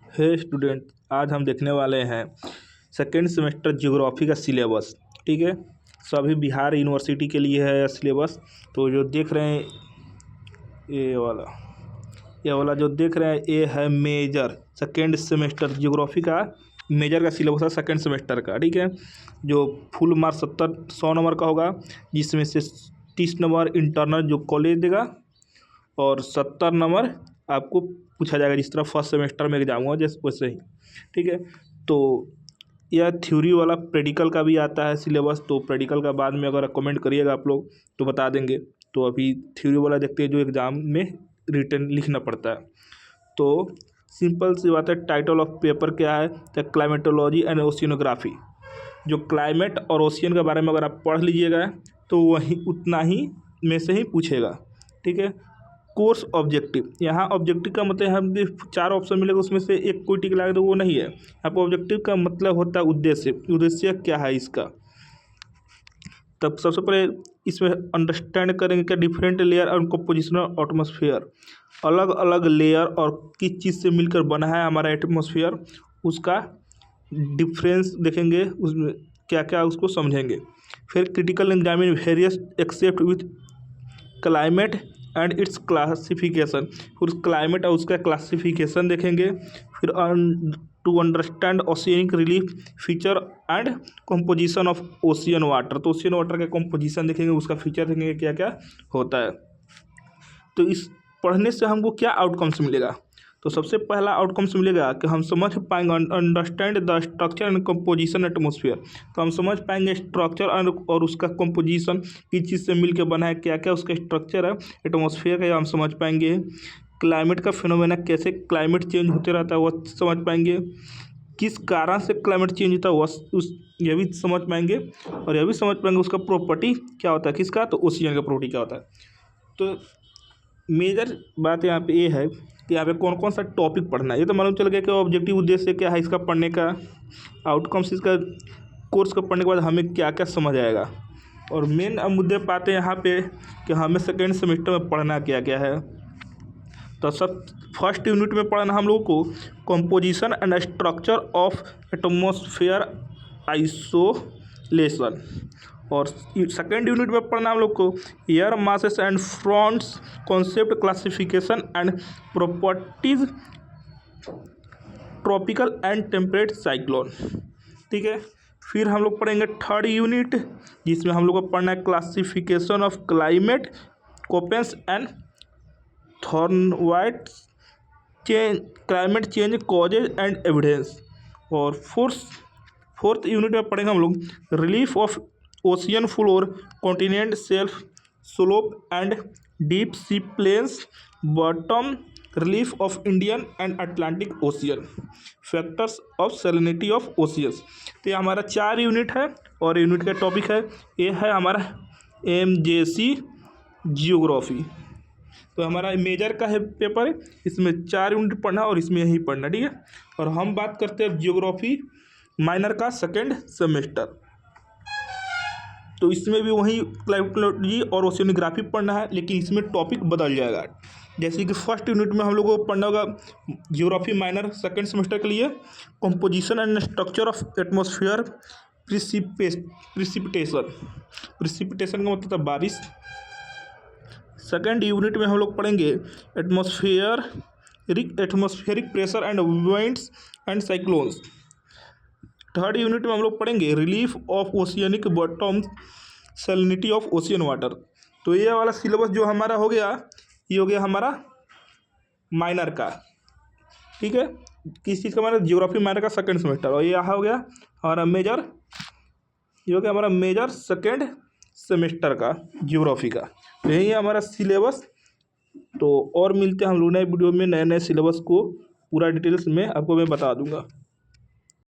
हे student, आज हम देखने वाले हैं सेकेंड सेमेस्टर ज्योग्राफी का सिलेबस। ठीक है, सभी बिहार यूनिवर्सिटी के लिए है सिलेबस। तो जो देख रहे हैं ये वाला जो देख रहे हैं ये है मेजर सेकेंड सेमेस्टर ज्योग्राफी का। मेजर का सिलेबस है सेकेंड सेमेस्टर का। ठीक है, जो फुल मार्क 100 नंबर का होगा, जिसमें से 30 नंबर इंटरनल जो कॉलेज देगा और 70 नंबर आपको पूछा जाएगा, जिस तरह फर्स्ट सेमेस्टर में एग्जाम हुआ जैसे वैसे ही। ठीक है, तो यह थ्योरी वाला प्रैक्टिकल का भी आता है सिलेबस। तो प्रैक्टिकल का बाद में अगर कमेंट करिएगा आप लोग तो बता देंगे। तो अभी थ्योरी वाला देखते हैं जो एग्ज़ाम में रिटन लिखना पड़ता है। तो सिंपल सी बात है, टाइटल ऑफ पेपर क्या है? The climatology and oceanography. जो क्लाइमेट और ओशियन के बारे में अगर आप पढ़ लीजिएगा तो वही उतना ही में से ही पूछेगा। ठीक है, कोर्स ऑब्जेक्टिव, यहाँ ऑब्जेक्टिव का मतलब हम 4 ऑप्शन मिलेगा, उसमें से एक कोई टिक लगा तो वो नहीं है। यहाँ पर ऑब्जेक्टिव का मतलब होता है उद्देश्य। उद्देश्य क्या है इसका? तब सबसे पहले इसमें अंडरस्टैंड करेंगे कि डिफरेंट लेयर और कंपोजिशन ऑफ एटमॉस्फेयर, अलग अलग लेयर और किस चीज़ से मिलकर बना है हमारा एटमॉस्फेयर, उसका डिफरेंस देखेंगे, उसमें क्या क्या उसको समझेंगे। फिर critical examine various except with climate and its classification, फिर क्लाइमेट और उसका क्लासिफिकेशन देखेंगे। फिर to understand oceanic relief feature and composition of ocean water, तो ओशियन वाटर का कंपोजिशन देखेंगे, उसका फीचर देखेंगे क्या क्या होता है। तो इस पढ़ने से हमको क्या आउटकम्स मिलेगा? तो सबसे पहला आउटकम्स मिलेगा कि हम समझ पाएंगे understand the structure and composition atmosphere. तो हम समझ पाएंगे स्ट्रक्चर और उसका कंपोजिशन किस चीज़ से मिलकर बना है, क्या क्या उसका स्ट्रक्चर है एटमॉस्फेयर का, हम समझ पाएंगे। क्लाइमेट का फिनोमेना, कैसे क्लाइमेट चेंज होते रहता है वह समझ पाएंगे। किस कारण से क्लाइमेट चेंज होता है वह यह भी समझ पाएंगे। और यह भी समझ पाएंगे उसका प्रॉपर्टी क्या होता है, किसका? तो ओशियन का प्रॉपर्टी क्या होता है। तो मेजर बात यहाँ पे ये है कि यहाँ पे कौन कौन सा टॉपिक पढ़ना है। ये तो मालूम चल गया कि ऑब्जेक्टिव उद्देश्य क्या है इसका पढ़ने का, आउटकम्स इसका कोर्स को पढ़ने के बाद हमें क्या क्या समझ आएगा। और मेन मुद्दे पाते हैं यहाँ पे कि हमें सेकेंड सेमेस्टर में पढ़ना क्या क्या है। तो सब फर्स्ट यूनिट में पढ़ना हम लोगों को composition and structure of atmosphere isolation, और सेकेंड यूनिट में पढ़ना हम लोग को air masses and fronts concept classification and properties tropical and temperate cyclone. ठीक है, फिर हम लोग पढ़ेंगे थर्ड यूनिट, जिसमें हम लोग को पढ़ना है classification of climate Koppen's and Thornthwaite change, climate change causes and evidence. और फोर्थ यूनिट में पढ़ेंगे हम लोग relief of ocean floor continent shelf slope and deep sea plains bottom relief of Indian and Atlantic ocean factors of salinity of oceans. तो ये हमारा 4 unit है और यूनिट का टॉपिक है, ये है हमारा MJC जियोग्राफी। तो हमारा मेजर का है पेपर, इसमें 4 यूनिट पढ़ना और इसमें यही पढ़ना। ठीक है, और हम बात करते हैं जियोग्राफी माइनर का सेकेंड सेमेस्टर। तो इसमें भी वही क्लाइमेटोलॉजी और ओशियनोग्राफी पढ़ना है, लेकिन इसमें टॉपिक बदल जाएगा। जैसे कि फर्स्ट यूनिट में हम लोग को पढ़ना होगा जियोग्राफी माइनर सेकेंड सेमेस्टर के लिए composition and structure of atmosphere precipitation का मतलब था बारिश। सेकेंड यूनिट में हम लोग पढ़ेंगे atmospheric pressure and winds and cyclones. Third unit में हम लोग पढ़ेंगे relief of oceanic bottom salinity of ocean water. तो ये वाला सिलेबस जो हमारा हो गया, ये हो गया हमारा माइनर का। ठीक है, किस चीज़ का? हमारा जियोग्राफी माइनर का सेकेंड सेमेस्टर। और ये यहाँ हो गया हमारा मेजर, ये हो गया हमारा मेजर सेकेंड सेमेस्टर का जियोग्राफी का। तो यही है हमारा सिलेबस। तो और मिलते हैं हम लोग नए वीडियो में, नए नए सिलेबस को पूरा डिटेल्स में आपको मैं बता दूंगा।